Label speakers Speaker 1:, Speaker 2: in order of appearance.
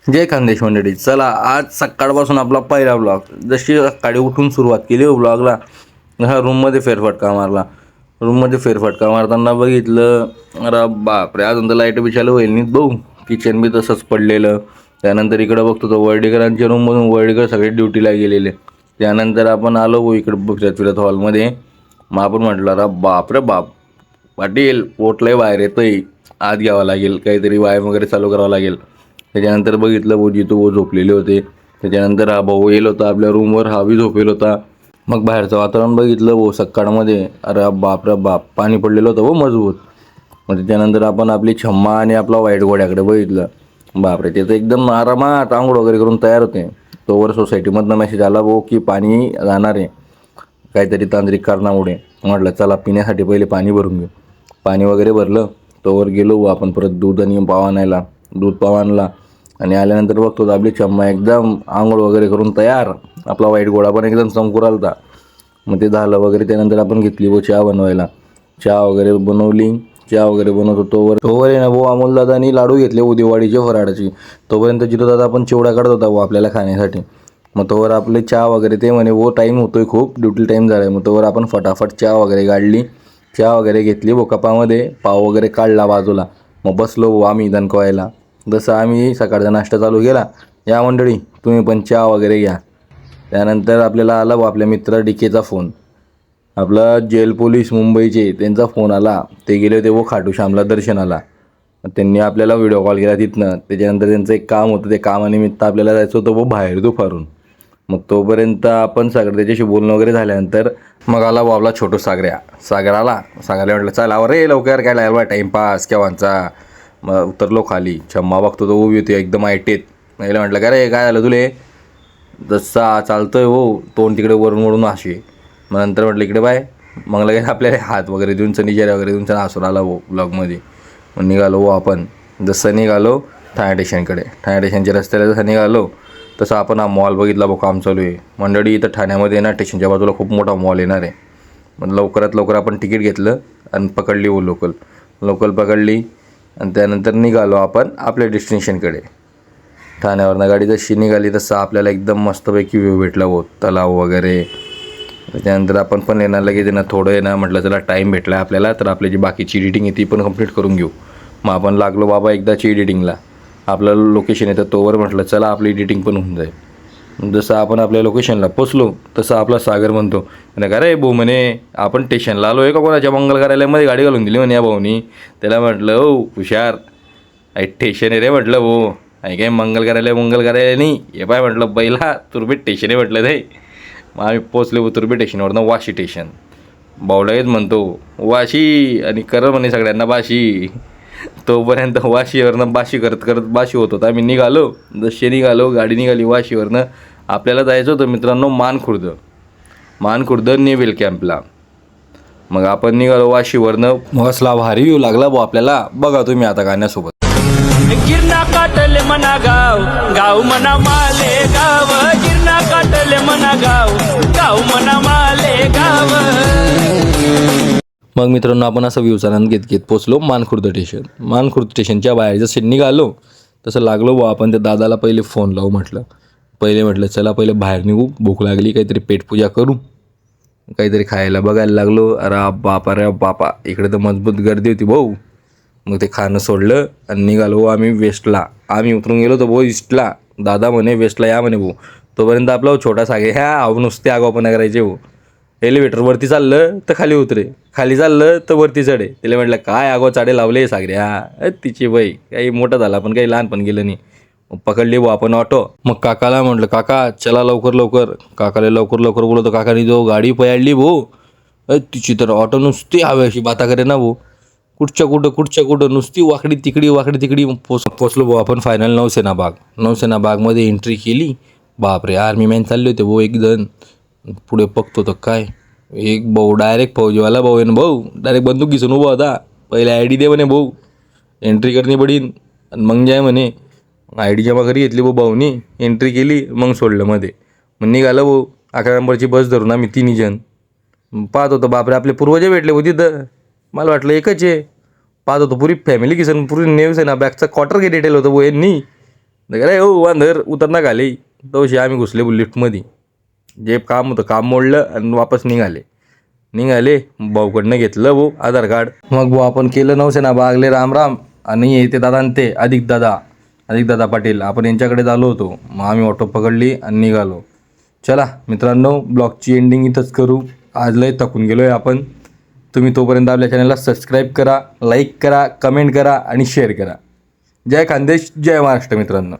Speaker 1: जय खानदेश मंडळी, चला आज सकाळपासून आपला पहिला ब्लॉग. जशी सकाळी उठून सुरुवात केली हो ब्लॉगला, हा रूममध्ये फेरफटका मारला. रूममध्ये फेरफटका मारताना बघितलं, अरे बापरे, अजून तर लाईट बिचायला होईल नाही भाऊ. किचन बी तसंच पडलेलं. त्यानंतर इकडं बघतो तो वर्डेकरांच्या रूममधून वर्डेकर सगळे ड्युटीला गेलेले. त्यानंतर आपण आलो भाऊ इकडं फिरत फिरत हॉलमध्ये. मग आपण म्हटलं, अरे बापरे बाप पाटील, पोटलंय बाहेर येतंय, आत घ्यावं लागेल, काहीतरी व्यायाम वगैरे चालू करावं लागेल. त्याच्यानंतर बघितलं भाऊ जिथं भाऊ झोपलेले होते. त्याच्यानंतर हा भाऊ येईल होता आपल्या रूमवर, हा बी झोपेल होता. मग बाहेरचं वातावरण बघितलं भाऊ सकाळमध्ये, अरे बाप रे बाप, पाणी पडलेलं होतं भाऊ मजबूत. मग त्याच्यानंतर आपण आपली छम्मा आणि आपला व्हाईट घोड्याकडे बघितलं. बापरे, ते तर एकदम आरामात आंघोळ वगैरे करून तयार होते. तोवर सोसायटीमधनं मेसेज आला भाऊ की पाणी जाणार आहे काहीतरी तांत्रिक कारणामुळे. म्हटलं चला पिण्यासाठी पहिले पाणी भरून घेऊ. पाणी वगैरे भरलं. तोवर गेलो आपण परत दूध आणि पाव आणायला. दूध पाव आणला आणि आल्यानंतर बघतो आपली चम्मा एकदम आंघोळ वगैरे करून तयार. आपला व्हाईट घोडा पण एकदम चमकून आलता. मग ते झालं वगैरे. त्यानंतर आपण घेतली व चहा बनवायला. चहा वगैरे बनवली. चहा वगैरे बनवत होतो तोवर आहे ना भाऊ अमोलदादानी लाडू घेतले व दिवाळीचे फराळाची. तोपर्यंत जिथं दादा आपण चिवडा काढत होता व आपल्याला खाण्यासाठी. मग तोवर आपले चहा वगैरे ते म्हणे वो टाईम होतोय खूप, ड्युटी टाईम झाला आहे. मग तोवर आपण फटाफट चहा वगैरे काढली. चहा वगैरे घेतली व कपामध्ये पाव वगैरे काढला बाजूला. मग बसलो व आम्ही दणकवायला. जसं आम्ही सकाळचा नाश्ता चालू केला, या मंडळी तुम्ही पण चहा वगैरे घ्या. त्यानंतर आपल्याला आला व आपल्या मित्र डीकेचा फोन. आपला जेल पोलीस मुंबईचे त्यांचा फोन आला. ते गेले होते व खाटू श्यामला दर्शनाला. त्यांनी आपल्याला व्हिडिओ कॉल केला तिथनं. त्याच्यानंतर त्यांचं एक काम होतं, ते कामानिमित्त आपल्याला जायचं होतं व बाहेर दुपारून. मग तोपर्यंत आपण सगळं त्याच्याशी बोलणं वगैरे झाल्यानंतर मग आला व आपला छोटू सागर आला. सागरला म्हटलं चल आवर रे लवकर, काय लागला टाईमपास केव्हाचा. मग उतरलो खाली. छम्मा बघतो तो उभी होती एकदम ऐटेत. मला म्हटलं का रे काय झालं तुले, जसा चालतोय हो तोंड तिकडे वरून वरून असे. मग नंतर म्हटलं इकडे बाय. मग लगेच आपल्याला हात वगैरे देऊन निजारे वगैरे देऊन हसून आला हो ब्लॉगमध्ये. मग निघालो हो आपण. जसं निघालो ठाणे स्टेशनकडे, ठाणे स्टेशनच्या रस्त्याला जसं निघालो तसं आपण हा मॉल बघितला बघ, काम चालू आहे मंडळी इथं ठाण्यामध्ये ना. स्टेशनच्या बाजूला खूप मोठा मॉल येणार आहे. मग लवकरात लवकर आपण तिकीट घेतलं आणि पकडली हो लोकल पकडली. आणि त्यानंतर निघालो आपण आपल्या डेस्टिनेशनकडे. ठाण्यावरनं गाडी जशी निघाली तसं आपल्याला एकदम मस्तपैकी व्ह्यू भेटला हो, तलाव वगैरे. त्यानंतर आपण पण येणार लगेच ना, थोडं आहे ना, म्हटलं चला टाईम भेटला आपल्याला तर आपली जी बाकीची एडिटिंग आहे ती पण कंप्लीट करून घेऊ. मग आपण लागलो बाबा एकदाची एडिटिंगला. आपलं लोकेशन येतं तोवर म्हटलं चला आपली एडिटिंग पण होऊन जाईल. जसं आपण आपल्या लोकेशनला पोचलो तसं आपला सागर म्हणतो नाही का रे भाऊ, म्हणे आपण स्टेशनला आलो आहे का कोणाच्या मंगल कार्यालयामध्ये गाडी घालून दिली म्हणे या भाऊनी. त्याला म्हटलं हो हुशार, स्टेशन आहे रे म्हटलं भाऊ, आहे काय मंगल कार्यालय नाही हे पाय म्हटलं बैला तुरबी स्टेशन आहे म्हटलं ते. मग आम्ही पोचलो तुरबी स्टेशनवरनं वाशी स्टेशन. बावडाईच म्हणतो वाशी आणि कर म्हणे सगळ्यांना बाशी. तोपर्यंत वाशीवरनं बाशी करत करत बाशी होत होता. आम्ही निघालो. जसे निघालो गाडी निघाली वाशीवरनं. आपल्याला जायचं होतं मित्रांनो मानखुर्द नेव्हिल कॅम्पला. मग आपण निघालो वाशीवरनं. मग असला भारी व्ह्यू लागला भाऊ आपल्याला. बघा तुम्ही आता गाण्यासोबत.
Speaker 2: गिरणा काटले मना गाव, गाव मना माले गाव. गिरणा काटले मना गाव, गाव मना माले गाव.
Speaker 1: मग मित्रांनो आपण असं व्ह्यूचा आनंद घेत पोचलो मानखुर्द स्टेशनच्या बाहेर. जसं निघालो तसं लागलो बुवा आपण त्या दादाला पहिले फोन लावू. म्हटलं चला पहिले बाहेर निघू, भूक लागली, काहीतरी पेटपूजा करू, काहीतरी खायला बघायला लागलो. अरे बापा इकडे तर मजबूत गर्दी होती भाऊ. मग ते खाणं सोडलं आणि निघालो आम्ही वेस्टला. आम्ही उतरून गेलो तर भाऊ ईस्टला. दादा म्हणे वेस्टला या म्हणे भाऊ. तोपर्यंत आपला छोटा सागे ह्या नुसते आगाऊपणा करायचे भाऊ. एलिव्हेटरवरती चाललं तर खाली उतरे, खाली चाललं तर वरती चढे. त्याला म्हटलं काय आगो चाडे लावले सागऱ्या तिची बाई. काही मोठं झाला पण काही लहान पण गेलं नाही. मग पकडली भाऊ आपण ऑटो. मग काकाला म्हटलं काका चला लवकर. काकाला लवकर बोलवतो. काकाने जो गाडी पयाडली भाऊ, तिची तर ऑटो नुसती हव्याशी बाता करे ना भाऊ. कुठच्या कुठं नुसती वाकडी तिकडी. पोचलो भाऊ आपण फायनल नौसेना बागमध्ये एंट्री केली. बापरे आर्मी मॅन चालले होते भाऊ एक जण. पुढे बघतो तर काय एक भाऊ डायरेक्ट फौजीवाला भाऊ आहे ना भाऊ. डायरेक्ट बंदूक घिसून उभा होता. पहिले आय डी दे म्हणे भाऊ, एंट्री करणी पडीन आणि मग जाय म्हणे. आय डी जमा करी घेतली भाऊनी, एंट्री केली, मग सोडलं मध्ये. मग निघालं भाऊ 11 नंबरची बस धरून आम्ही 3 जण. पाहत होतो बापरे आपले पूर्वज भेटले होते तिथं. मला वाटलं एकच आहे. पाहत होतो पुरी फॅमिली किसन पुरी नेव्स आहे ना बॅगचा क्वार्टर डिटेल होतं भाऊ यांनी. अरे हो वांदर उतर ना घाले तवशी आम्ही घुसले लिफ्टमध्ये. जे काम होतं काम मोडलं आणि वापस निघाले भाऊकडनं घेतलं भाऊ आधार कार्ड. मग भाऊ आपण केलं नवसेना बागले राम आणि येते दादा आणि ते अधिक दादा पाटील आपण यांच्याकडे आलो होतो. मग आम्ही ऑटो पकडली आणि निघालो. चला मित्रांनो ब्लॉगची एंडिंग इथंच करू. आज लय थकून गेलो आहे आपण. तुम्ही तोपर्यंत आपल्या चॅनलला सबस्क्राईब करा, लाईक करा, कमेंट करा आणि शेअर करा. जय खानदेश, जय महाराष्ट्र मित्रांनो.